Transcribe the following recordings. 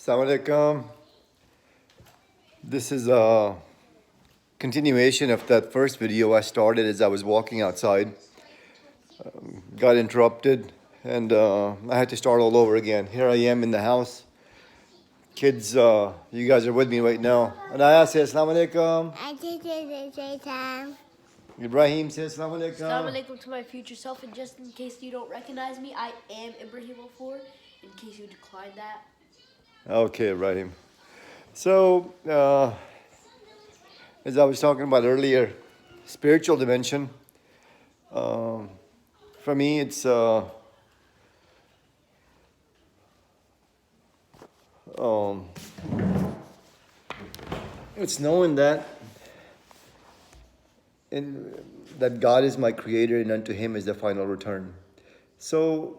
Assalamu alaikum. This is a continuation of that first video I started as I was walking outside. Got interrupted and I had to start all over again. Here I am in the house. Kids, you guys are with me right now. And I say Assalamu alaikum. I did it at the same time. Ibrahim says Assalamu alaikum. Assalamu alaikum to my future self, and just in case you don't recognize me, I am Ibrahim 04, in case you decline that. Okay, Ibrahim. So, as I was talking about earlier, spiritual dimension. For me, it's knowing that that God is my creator and unto him is the final return. So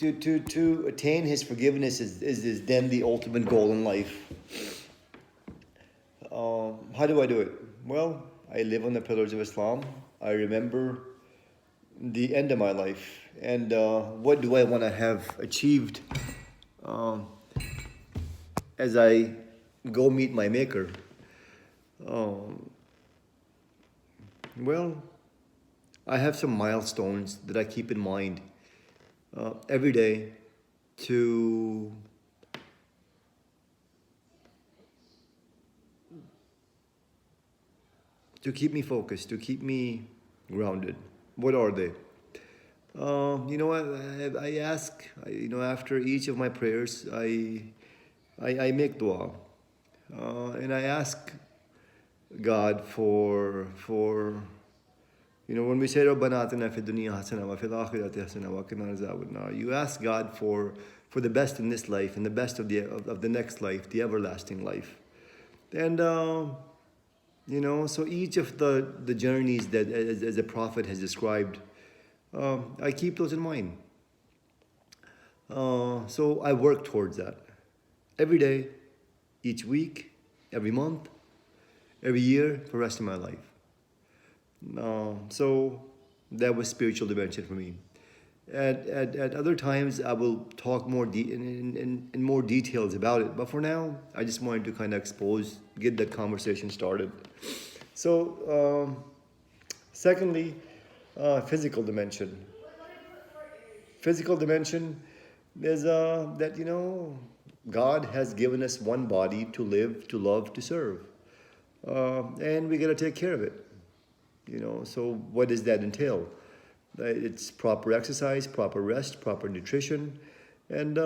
to attain his forgiveness is then the ultimate goal in life. How do I do it? Well, I live on the pillars of Islam. I remember the end of my life and what do I want to have achieved as I go meet my maker. Well, I have some milestones that I keep in mind every day to keep me focused, to keep me grounded. What are they? I ask, after each of my prayers, I make dua. And I ask God for when we say Rabbana atina fid dunya hasana wa fil akhirati hasana wa qina azaban nar, you ask God for the best in this life and the best of the next life, the everlasting life. And so each of the journeys that as the Prophet has described, I keep those in mind. So I work towards that every day, each week, every month, every year for the rest of my life. So that was spiritual dimension for me. At other times, I will talk more in more details about it. But for now, I just wanted to kind of get that conversation started. So, secondly, physical dimension. Physical dimension is that God has given us one body to live, to love, to serve, and we got to take care of it. So what does that entail? It's proper exercise, proper rest, proper nutrition, and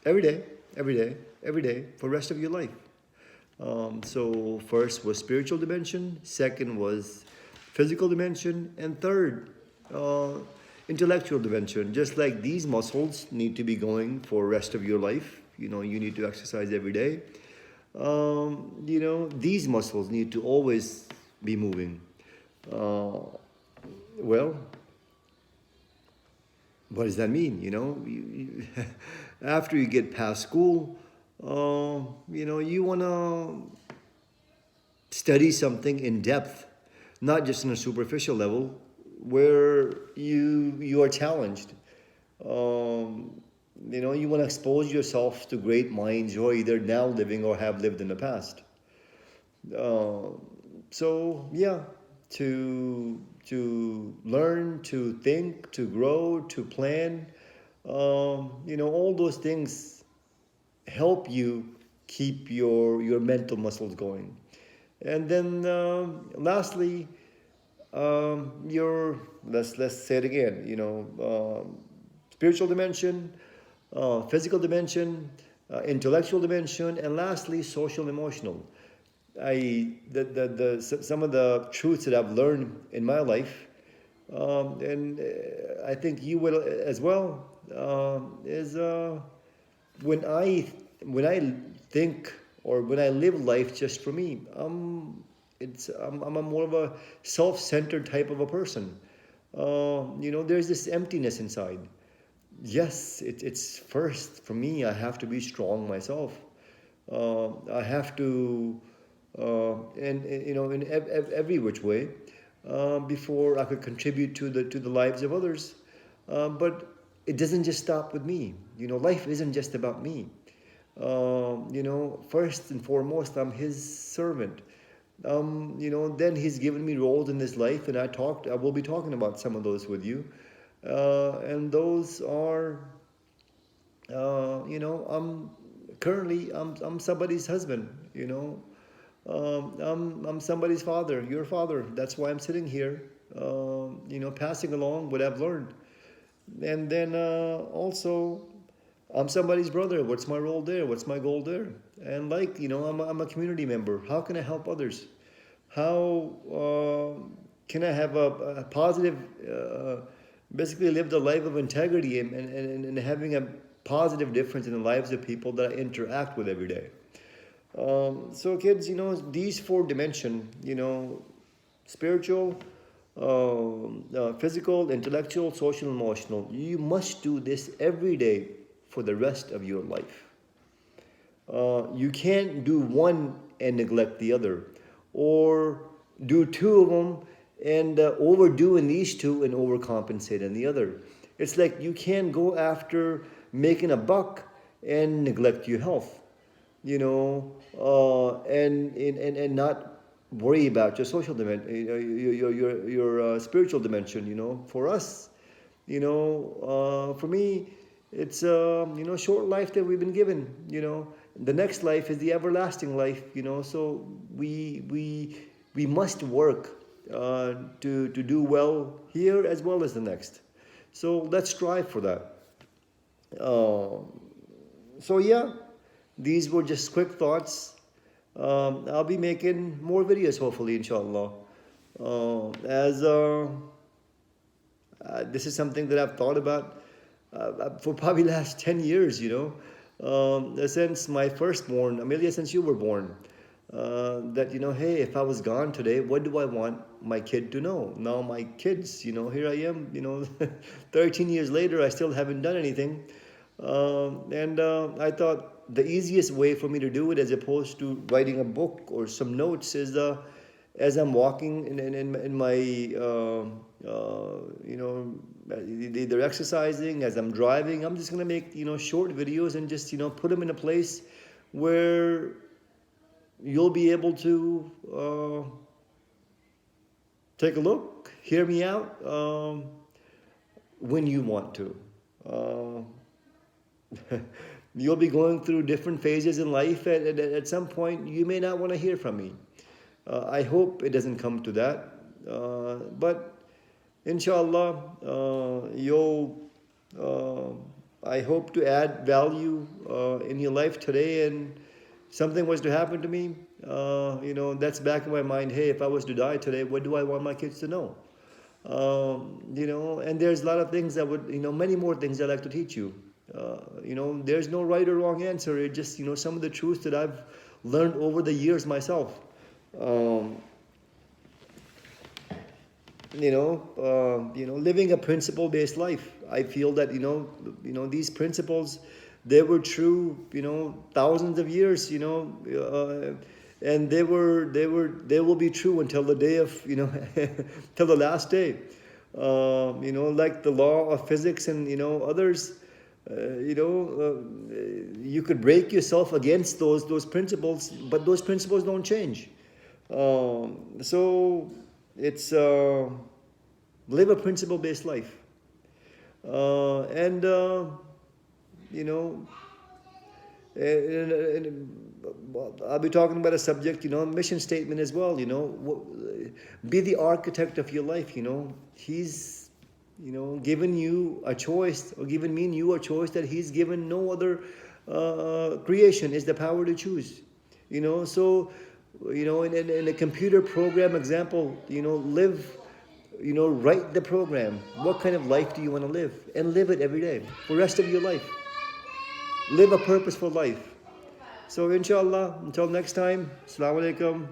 every day for the rest of your life. So first was spiritual dimension, second was physical dimension, and third, intellectual dimension. Just like these muscles need to be going for the rest of your life, you need to exercise every day. These muscles need to always be moving. Well, what does that mean? After you get past school, you want to study something in depth, not just on a superficial level, where you are challenged. You want to expose yourself to great minds who are either now living or have lived in the past. To learn, to think, to grow, to plan, all those things help you keep your mental muscles going. And then lastly, let's say it again, spiritual dimension, physical dimension, intellectual dimension, and lastly, social emotional. Some of the truths that I've learned in my life, and I think you will as well, is when I think or when I live life just for me, I'm a more of a self-centered type of a person. There's this emptiness inside. Yes, it's first for me. I have to be strong myself. I have to, in every which way, before I could contribute to the lives of others. But it doesn't just stop with me. You know, life isn't just about me. You know, first and foremost, I'm His servant. You know, then He's given me roles in this life, and I will be talking about some of those with you. And those are, you know, I'm somebody's husband. You know, I'm somebody's father, your father. That's why I'm sitting here, you know, passing along what I've learned. And then also, I'm somebody's brother. What's my role there? What's my goal there? And like, you know, I'm a community member. How can I help others? How can I have a positive, basically live the life of integrity and having a positive difference in the lives of people that I interact with every day? So kids, you know, these four dimensions, you know, spiritual, physical, intellectual, social, emotional, you must do this every day for the rest of your life. You can't do one and neglect the other, or do two of them and overdo in these two and overcompensate in the other. It's like you can't go after making a buck and neglect your health, you know, and not worry about your social dimension, your spiritual dimension. You know, for us, you know, for me, it's you know, short life that we've been given. You know, the next life is the everlasting life. You know, so we must work to do well here as well as the next. So let's strive for that. So yeah, these were just quick thoughts. I'll be making more videos hopefully, inshallah. As This is something that I've thought about for probably last 10 years, you know. Since my firstborn, Amelia, since you were born, that, you know, hey, if I was gone today, what do I want my kid to know? Now my kids, you know, here I am, you know, 13 years later, I still haven't done anything. And I thought the easiest way for me to do it, as opposed to writing a book or some notes, is as I'm walking in my, you know, either exercising, as I'm driving, I'm just going to make, you know, short videos and just, you know, put them in a place where you'll be able to take a look, hear me out when you want to. You'll be going through different phases in life. At some point, you may not want to hear from me. I hope it doesn't come to that. But inshallah, I hope to add value in your life today. And something was to happen to me, you know, that's back in my mind. Hey, if I was to die today, what do I want my kids to know? You know, and there's a lot of things that would, you know, many more things I'd like to teach you. You know, there's no right or wrong answer. It's just, you know, some of the truths that I've learned over the years myself. You know, living a principle-based life. I feel that, you know, these principles, they were true, you know, thousands of years, you know, and they will be true until the day of, you know, till the last day. You know, like the law of physics and, you know, others. You know, you could break yourself against those principles, but those principles don't change. So it's live a principle-based life, and you know, I'll be talking about a subject, you know, mission statement as well. You know, be the architect of your life. You know, He's, you know, given you a choice, or given me and you a choice that He's given no other creation, is the power to choose. You know, so, you know, in a computer program example, you know, you know, write the program. What kind of life do you want to live? And live it every day for the rest of your life. Live a purposeful life. So inshallah, until next time, Assalamu alaikum.